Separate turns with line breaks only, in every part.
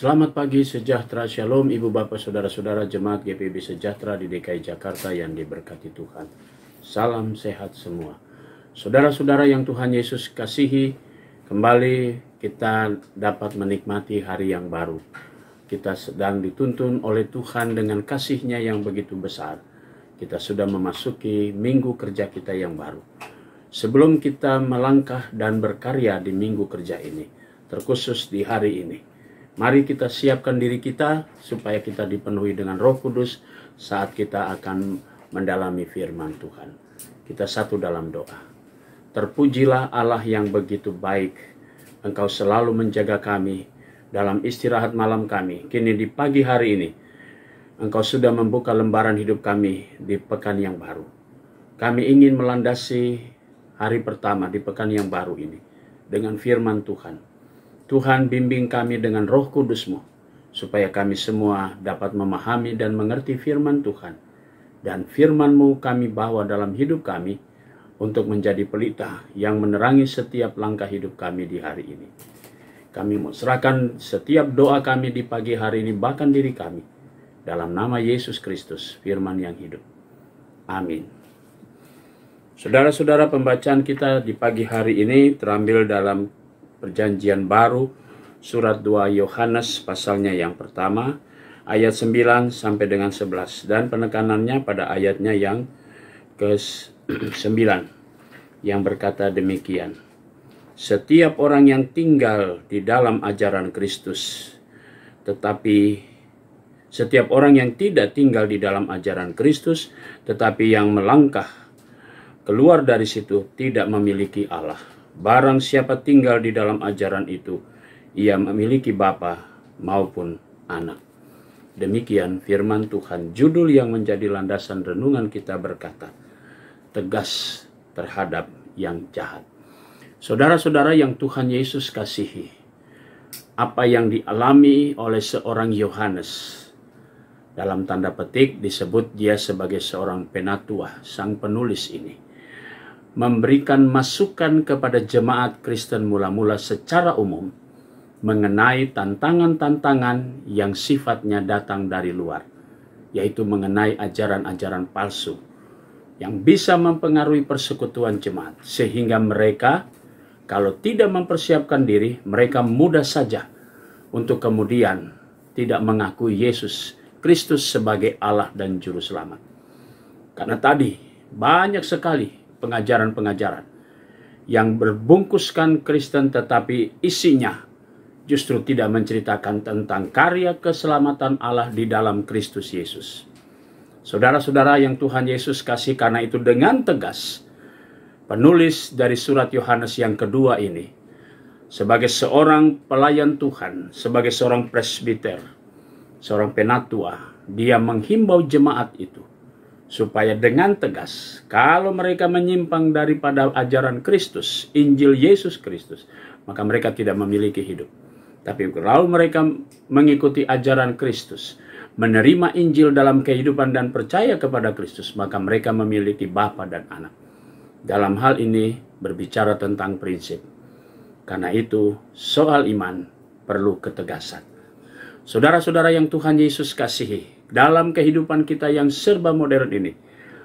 Selamat pagi, sejahtera, shalom ibu bapak saudara-saudara jemaat GPIB Sejahtera di DKI Jakarta yang diberkati Tuhan. Salam sehat semua. Saudara-saudara yang Tuhan Yesus kasihi, kembali kita dapat menikmati hari yang baru. Kita sedang dituntun oleh Tuhan dengan kasih-Nya yang begitu besar. Kita sudah memasuki minggu kerja kita yang baru. Sebelum kita melangkah dan berkarya di minggu kerja ini, terkhusus di hari ini, mari kita siapkan diri kita supaya kita dipenuhi dengan Roh Kudus saat kita akan mendalami firman Tuhan. Kita satu dalam doa. Terpujilah Allah yang begitu baik. Engkau selalu menjaga kami dalam istirahat malam kami. Kini di pagi hari ini, Engkau sudah membuka lembaran hidup kami di pekan yang baru. Kami ingin melandasi hari pertama di pekan yang baru ini dengan firman Tuhan. Tuhan bimbing kami dengan Roh Kudus-Mu, supaya kami semua dapat memahami dan mengerti firman Tuhan. Dan firman-Mu kami bawa dalam hidup kami, untuk menjadi pelita yang menerangi setiap langkah hidup kami di hari ini. Kami mau serahkan setiap doa kami di pagi hari ini, bahkan diri kami, dalam nama Yesus Kristus, firman yang hidup. Amin. Saudara-saudara, pembacaan kita di pagi hari ini terambil dalam Perjanjian Baru, surat 2 Yohanes pasalnya yang pertama, ayat 9 sampai dengan 11. Dan penekanannya pada ayatnya yang ke-9, yang berkata demikian. Setiap orang yang tinggal di dalam ajaran Kristus, tetapi setiap orang yang tidak tinggal di dalam ajaran Kristus, tetapi yang melangkah keluar dari situ, tidak memiliki Allah. Barang siapa tinggal di dalam ajaran itu, ia memiliki Bapa maupun Anak. Demikian firman Tuhan. Judul yang menjadi landasan renungan kita berkata, tegas terhadap yang jahat. Saudara-saudara yang Tuhan Yesus kasihi, apa yang dialami oleh seorang Yohanes, dalam tanda petik disebut dia sebagai seorang penatua, sang penulis ini, memberikan masukan kepada jemaat Kristen mula-mula secara umum mengenai tantangan-tantangan yang sifatnya datang dari luar, yaitu mengenai ajaran-ajaran palsu yang bisa mempengaruhi persekutuan jemaat, sehingga mereka kalau tidak mempersiapkan diri, mereka mudah saja untuk kemudian tidak mengakui Yesus Kristus sebagai Allah dan Juru Selamat. Karena tadi banyak sekali pengajaran-pengajaran yang berbungkuskan Kristen, tetapi isinya justru tidak menceritakan tentang karya keselamatan Allah di dalam Kristus Yesus. Saudara-saudara yang Tuhan Yesus kasih, karena itu dengan tegas penulis dari surat Yohanes yang kedua ini, sebagai seorang pelayan Tuhan, sebagai seorang presbiter, seorang penatua, dia menghimbau jemaat itu supaya dengan tegas, kalau mereka menyimpang daripada ajaran Kristus, Injil Yesus Kristus, maka mereka tidak memiliki hidup. Tapi kalau mereka mengikuti ajaran Kristus, menerima Injil dalam kehidupan dan percaya kepada Kristus, maka mereka memiliki Bapa dan Anak. Dalam hal ini berbicara tentang prinsip. Karena itu, soal iman perlu ketegasan. Saudara-saudara yang Tuhan Yesus kasihi, dalam kehidupan kita yang serba modern ini,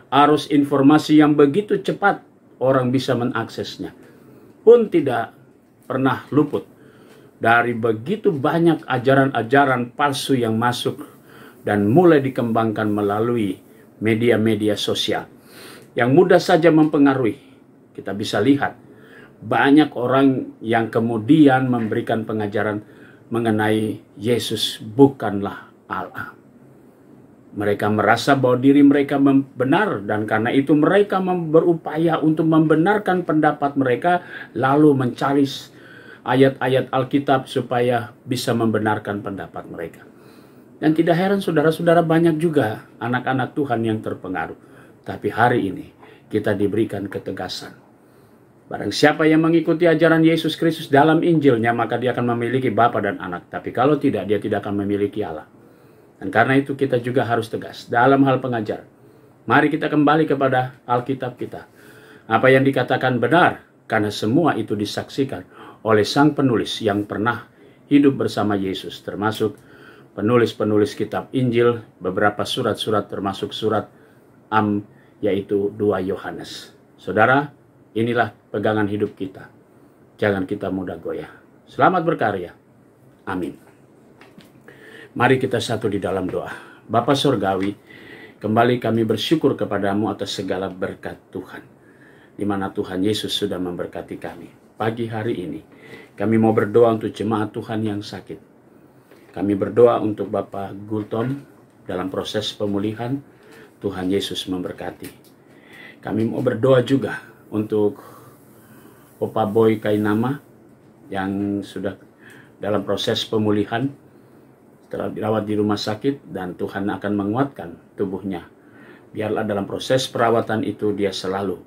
arus informasi yang begitu cepat orang bisa mengaksesnya, pun tidak pernah luput dari begitu banyak ajaran-ajaran palsu yang masuk dan mulai dikembangkan melalui media-media sosial yang mudah saja mempengaruhi. Kita bisa lihat banyak orang yang kemudian memberikan pengajaran mengenai Yesus bukanlah Allah. Mereka merasa bahwa diri mereka benar, dan karena itu mereka berupaya untuk membenarkan pendapat mereka, lalu mencari ayat-ayat Alkitab supaya bisa membenarkan pendapat mereka. Dan tidak heran saudara-saudara, banyak juga anak-anak Tuhan yang terpengaruh. Tapi hari ini kita diberikan ketegasan. Barang siapa yang mengikuti ajaran Yesus Kristus dalam Injilnya, maka dia akan memiliki Bapa dan Anak. Tapi kalau tidak, dia tidak akan memiliki Allah. Dan karena itu kita juga harus tegas dalam hal pengajaran. Mari kita kembali kepada Alkitab kita. Apa yang dikatakan benar, karena semua itu disaksikan oleh sang penulis yang pernah hidup bersama Yesus, termasuk penulis-penulis kitab Injil, beberapa surat-surat termasuk surat yaitu 2 Yohanes. Saudara, inilah pegangan hidup kita. Jangan kita mudah goyah. Selamat berkarya. Amin. Mari kita satu di dalam doa. Bapa Surgawi, kembali kami bersyukur kepadamu atas segala berkat Tuhan, di mana Tuhan Yesus sudah memberkati kami. Pagi hari ini, kami mau berdoa untuk jemaat Tuhan yang sakit. Kami berdoa untuk Bapak Gultom dalam proses pemulihan. Tuhan Yesus memberkati. Kami mau berdoa juga untuk Opa Boy Kainama yang sudah dalam proses pemulihan setelah dirawat di rumah sakit, dan Tuhan akan menguatkan tubuhnya. Biarlah dalam proses perawatan itu dia selalu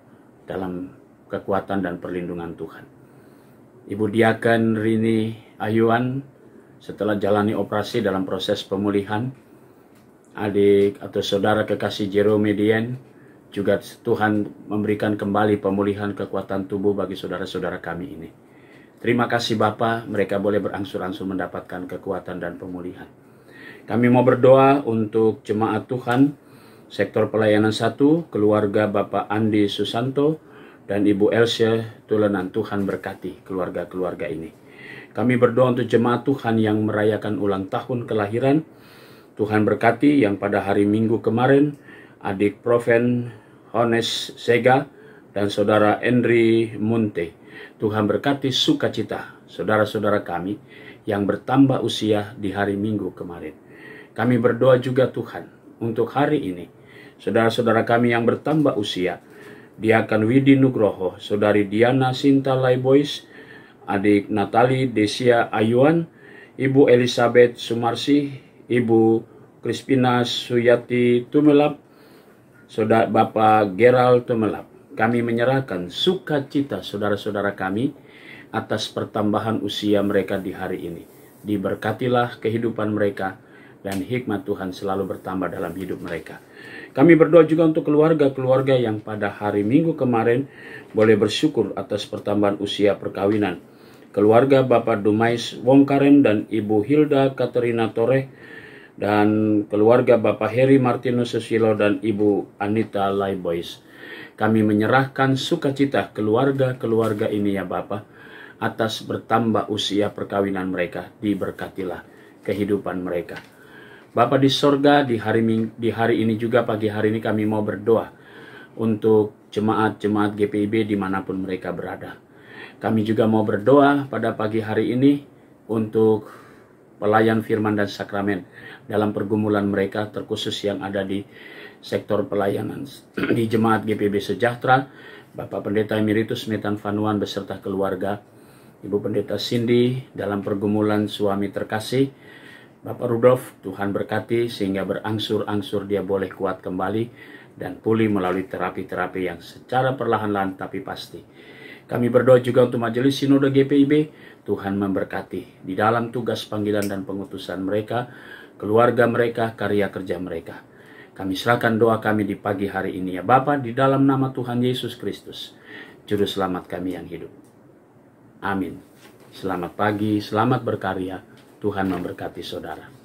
dalam kekuatan dan perlindungan Tuhan. Ibu Diaken Rini Ayuan setelah jalani operasi dalam proses pemulihan. Adik atau saudara kekasih Jerome Dien, juga Tuhan memberikan kembali pemulihan kekuatan tubuh bagi saudara-saudara kami ini. Terima kasih Bapa, mereka boleh berangsur-angsur mendapatkan kekuatan dan pemulihan. Kami mau berdoa untuk jemaat Tuhan, sektor pelayanan 1, keluarga Bapak Andi Susanto, dan Ibu Elsie Tulenan. Tuhan berkati keluarga-keluarga ini. Kami berdoa untuk jemaat Tuhan yang merayakan ulang tahun kelahiran. Tuhan berkati yang pada hari Minggu kemarin, adik Proven Hones Sega dan saudara Henry Munte. Tuhan berkati sukacita saudara-saudara kami yang bertambah usia di hari Minggu kemarin. Kami berdoa juga Tuhan untuk hari ini, saudara-saudara kami yang bertambah usia, Diaken Widi Nugroho, saudari Diana Sinta Laibois, adik Natali Desia Ayuan, Ibu Elizabeth Sumarsi, Ibu Crispina Suyati Tumelap, saudara Bapak Gerald Tumelap. Kami menyerahkan sukacita saudara-saudara kami atas pertambahan usia mereka di hari ini. Diberkatilah kehidupan mereka dan hikmat Tuhan selalu bertambah dalam hidup mereka. Kami berdoa juga untuk keluarga-keluarga yang pada hari Minggu kemarin boleh bersyukur atas pertambahan usia perkawinan. Keluarga Bapak Dumais Wongkaren dan Ibu Hilda Katerina Toreh, dan keluarga Bapak Heri Martinus Susilo dan Ibu Anita Laibois. Kami menyerahkan sukacita keluarga-keluarga ini ya Bapak, atas bertambah usia perkawinan mereka. Diberkatilah kehidupan mereka. Bapak di sorga, di hari ini juga, pagi hari ini kami mau berdoa untuk jemaat-jemaat GPIB dimanapun mereka berada. Kami juga mau berdoa pada pagi hari ini untuk pelayan firman dan sakramen dalam pergumulan mereka, terkhusus yang ada di sektor pelayanan di Jemaat GPIB Sejahtera, Bapak Pendeta Emeritus Metan Vanuan beserta keluarga, Ibu Pendeta Cindy dalam pergumulan suami terkasih, Bapak Rudolf, Tuhan berkati sehingga berangsur-angsur dia boleh kuat kembali dan pulih melalui terapi-terapi yang secara perlahan-lahan tapi pasti. Kami berdoa juga untuk Majelis Sinode GPIB, Tuhan memberkati di dalam tugas panggilan dan pengutusan mereka, keluarga mereka, karya kerja mereka. Kami serahkan doa kami di pagi hari ini ya Bapa, di dalam nama Tuhan Yesus Kristus, Juru Selamat kami yang hidup. Amin. Selamat pagi, selamat berkarya. Tuhan memberkati saudara.